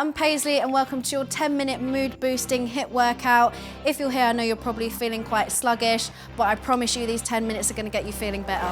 I'm Paisley and welcome to your 10-minute mood boosting HIIT workout. If you're here, I know you're probably feeling quite sluggish, but I promise you these 10 minutes are going to get you feeling better.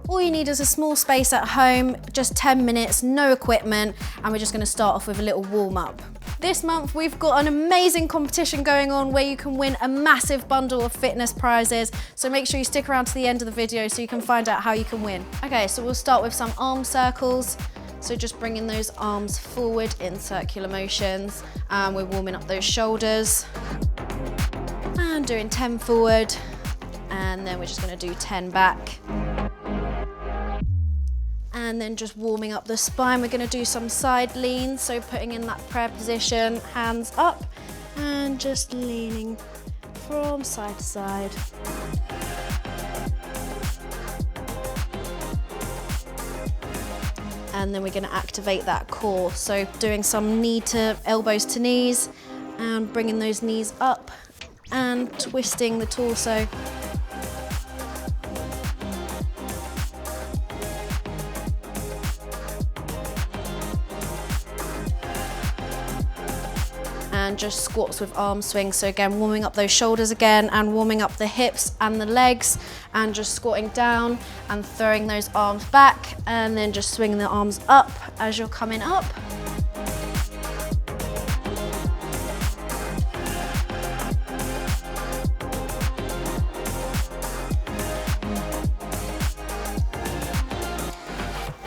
All you need is a small space at home, just 10 minutes, no equipment, and we're just going to start off with a little warm up. This month we've got an amazing competition going on where you can win a massive bundle of fitness prizes, so make sure you stick around to the end of the video so you can find out how you can win. Okay, so we'll start with some arm circles. So just bringing those arms forward in circular motions, and we're warming up those shoulders. And doing 10 forward, and then we're just going to do 10 back. And then just warming up the spine, we're going to do some side leans, so putting in that prayer position, hands up, and just leaning from side to side. And then we're going to activate that core, so doing some knee to elbows to knees, and bringing those knees up, and twisting the torso. And just squats with arm swings. So again, warming up those shoulders again and warming up the hips and the legs, and just squatting down and throwing those arms back, and then just swinging the arms up as you're coming up.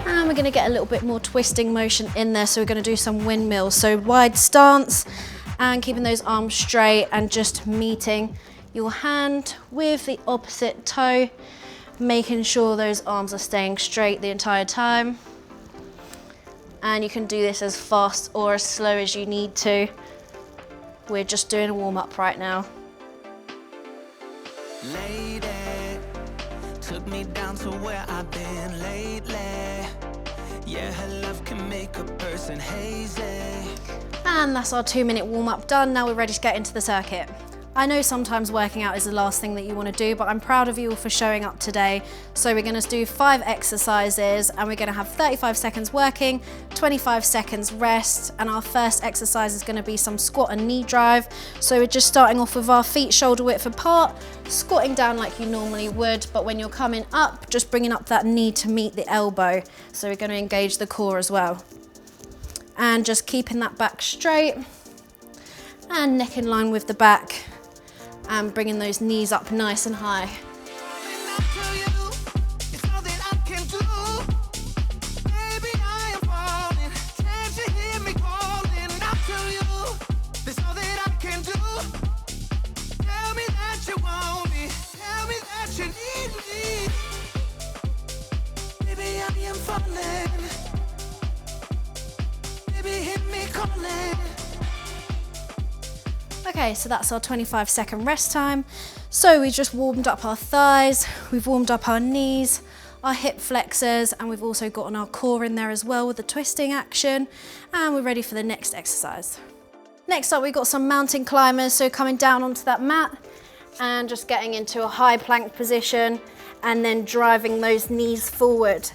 And we're going to get a little bit more twisting motion in there, so we're going to do some windmills. So wide stance, and keeping those arms straight and just meeting your hand with the opposite toe, making sure those arms are staying straight the entire time. And you can do this as fast or as slow as you need to. We're just doing a warm up right now. Lady took me down to where I've been lately. Yeah, her love can make a person hazy. And that's our 2-minute warm up done. Now we're ready to get into the circuit. I know sometimes working out is the last thing that you want to do, but I'm proud of you all for showing up today. So we're going to do 5 exercises, and we're going to have 35 seconds working, 25 seconds rest, and our first exercise is going to be some squat and knee drive. So we're just starting off with our feet shoulder width apart, squatting down like you normally would, but when you're coming up, just bringing up that knee to meet the elbow. So we're going to engage the core as well. And just keeping that back straight and neck in line with the back, and bringing those knees up nice and high. Okay, so that's our 25-second rest time. So we just warmed up our thighs, we've warmed up our knees, our hip flexors, and we've also gotten our core in there as well with the twisting action, and we're ready for the next exercise. Next up, we've got some mountain climbers, so coming down onto that mat and just getting into a high plank position, and then driving those knees forward.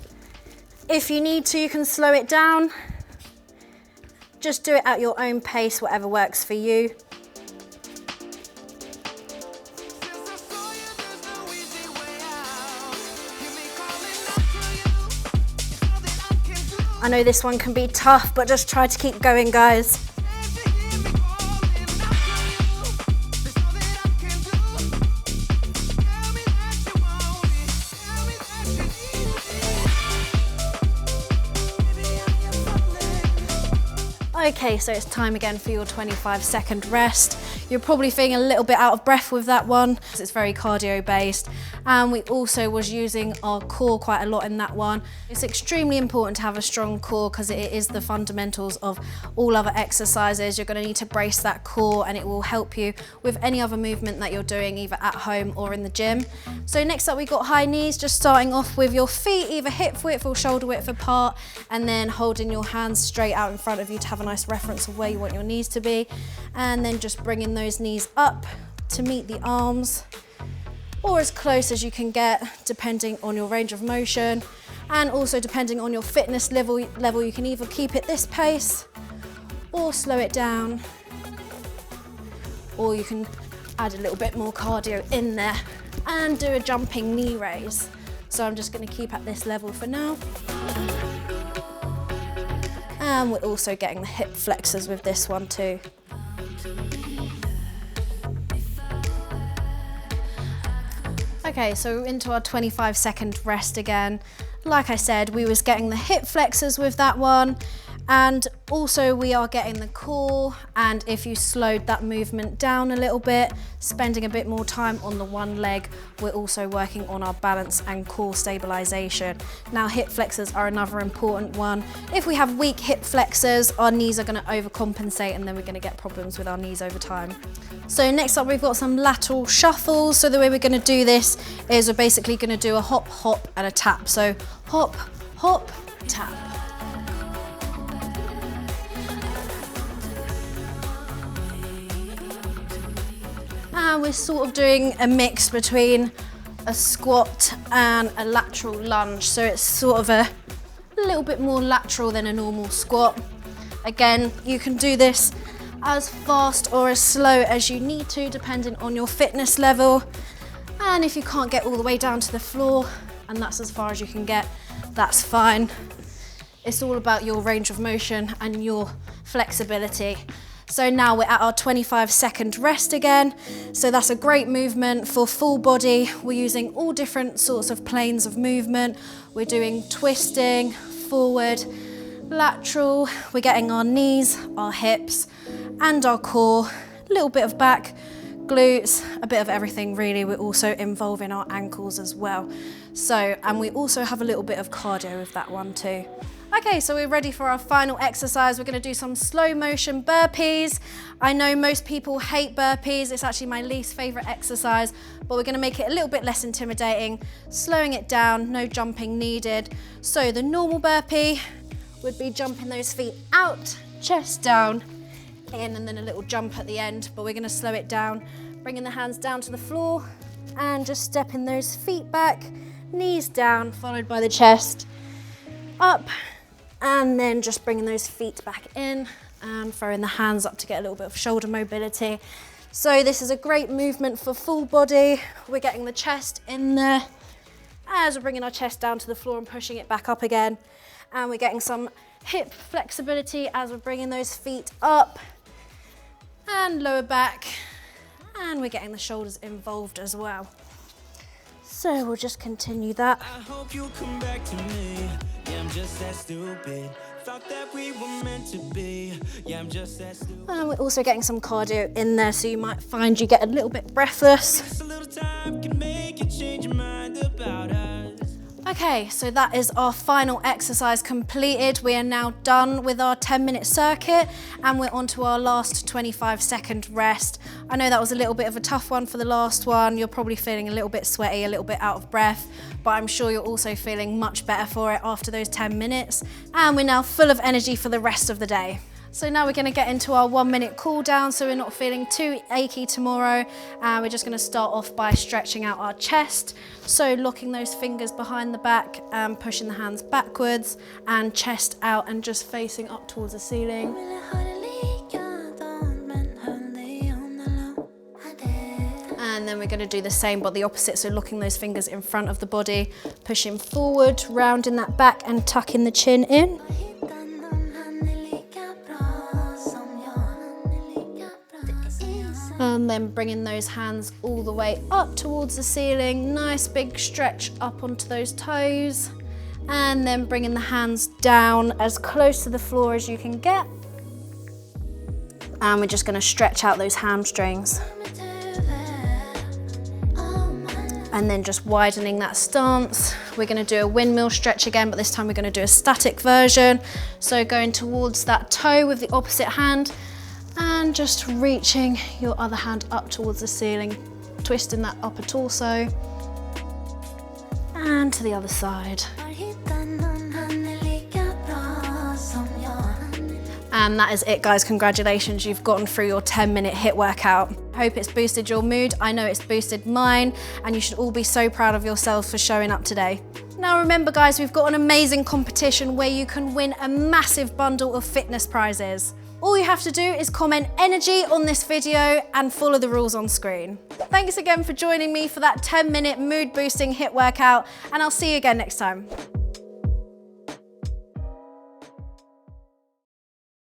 If you need to, you can slow it down. Just do it at your own pace, whatever works for you. I know this one can be tough, but just try to keep going, guys. Okay, so it's time again for your 25-second rest. You're probably feeling a little bit out of breath with that one because it's very cardio based. And we also was using our core quite a lot in that one. It's extremely important to have a strong core because it is the fundamentals of all other exercises. You're going to need to brace that core, and it will help you with any other movement that you're doing either at home or in the gym. So next up, we've got high knees, just starting off with your feet either hip width or shoulder width apart, and then holding your hands straight out in front of you to have a nice reference of where you want your knees to be, and then just bringing those knees up to meet the arms, or as close as you can get depending on your range of motion, And also depending on your fitness level, you can either keep it this pace or slow it down, or you can add a little bit more cardio in there and do a jumping knee raise. So I'm just going to keep at this level for now. And we're also getting the hip flexors with this one too. Okay, so we're into our 25-second rest again. Like I said, we was getting the hip flexors with that one, and also we are getting the core, and if you slowed that movement down a little bit, spending a bit more time on the one leg, we're also working on our balance and core stabilization. Now hip flexors are another important one. If we have weak hip flexors, our knees are going to overcompensate, and then we're going to get problems with our knees over time. So next up, we've got some lateral shuffles. So the way we're going to do this is we're basically going to do a hop, hop and a tap. So hop, hop, tap. And we're sort of doing a mix between a squat and a lateral lunge. So it's sort of a little bit more lateral than a normal squat. Again, you can do this as fast or as slow as you need to, depending on your fitness level. And if you can't get all the way down to the floor, and that's as far as you can get, that's fine. It's all about your range of motion and your flexibility. So now we're at our 25-second rest again. So that's a great movement for full body. We're using all different sorts of planes of movement. We're doing twisting, forward, lateral. We're getting our knees, our hips, and our core, a little bit of back, glutes, a bit of everything really. We're also involving our ankles as well. So, and we also have a little bit of cardio with that one too. Okay, so we're ready for our final exercise. We're going to do some slow motion burpees. I know most people hate burpees. It's actually my least favorite exercise, but we're going to make it a little bit less intimidating, slowing it down, no jumping needed. So the normal burpee would be jumping those feet out, chest down, in, and then a little jump at the end, but we're going to slow it down, bringing the hands down to the floor and just stepping those feet back, knees down, followed by the chest up, and then just bringing those feet back in and throwing the hands up to get a little bit of shoulder mobility. So this is a great movement for full body. We're getting the chest in there as we're bringing our chest down to the floor and pushing it back up again. And we're getting some hip flexibility as we're bringing those feet up and lower back. And we're getting the shoulders involved as well. So we'll just continue that. I hope you come back to me. Yeah, I'm just that stupid. Thought that we were meant to be. Yeah, I'm just that stupid. And we're also getting some cardio in there, so you might find you get a little bit breathless. Just a little time can make you change your mind about us. Okay, so that is our final exercise completed. We are now done with our 10-minute circuit, and we're on to our last 25-second rest. I know that was a little bit of a tough one for the last one. You're probably feeling a little bit sweaty, a little bit out of breath, but I'm sure you're also feeling much better for it after those 10 minutes. And we're now full of energy for the rest of the day. So now we're going to get into our 1-minute cool down, so we're not feeling too achy tomorrow. We're just going to start off by stretching out our chest. So locking those fingers behind the back and pushing the hands backwards and chest out and just facing up towards the ceiling. And then we're going to do the same but the opposite, so locking those fingers in front of the body, pushing forward, rounding that back and tucking the chin in. And then bringing those hands all the way up towards the ceiling. Nice big stretch up onto those toes. And then bringing the hands down as close to the floor as you can get. And we're just going to stretch out those hamstrings. And then just widening that stance. We're going to do a windmill stretch again, but this time we're going to do a static version. So going towards that toe with the opposite hand. And just reaching your other hand up towards the ceiling, twisting that upper torso. And to the other side. And that is it, guys. Congratulations, you've gotten through your 10-minute HIIT workout. I hope it's boosted your mood. I know it's boosted mine, and you should all be so proud of yourselves for showing up today. Now remember guys, we've got an amazing competition where you can win a massive bundle of fitness prizes. All you have to do is comment energy on this video and follow the rules on screen. Thanks again for joining me for that 10-minute mood boosting HIIT workout, and I'll see you again next time.